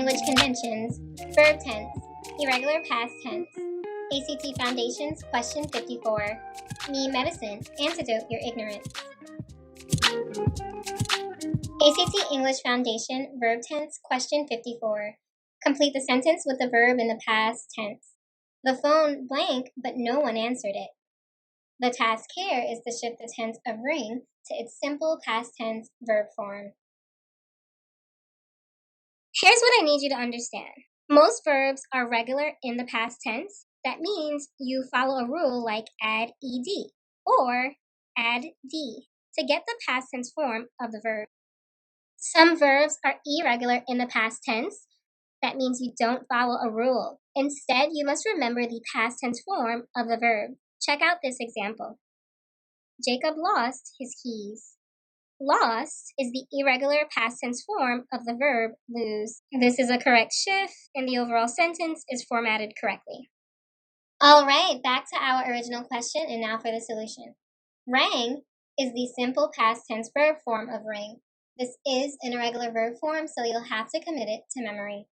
language conventions, verb tense, irregular past tense, ACT Foundations, question 54, Me Medicine, Antidote Your Ignorance. ACT English Foundation, verb tense, question 54. Complete the sentence with the verb in the past tense. The phone blank, but no one answered it. The task here is to shift the tense of ring to its simple past tense verb form. Here's what I need you to understand. Most verbs are regular in the past tense. That means you follow a rule like add ed or add d to get the past tense form of the verb. Some verbs are irregular in the past tense. That means you don't follow a rule. Instead, you must remember the past tense form of the verb. Check out this example. Jacob lost his keys. Lost is the irregular past tense form of the verb lose. This is a correct shift, and the overall sentence is formatted correctly. All right, back to our original question, and now for the solution. Rang is the simple past tense verb form of ring. This is an irregular verb form, so you'll have to commit it to memory.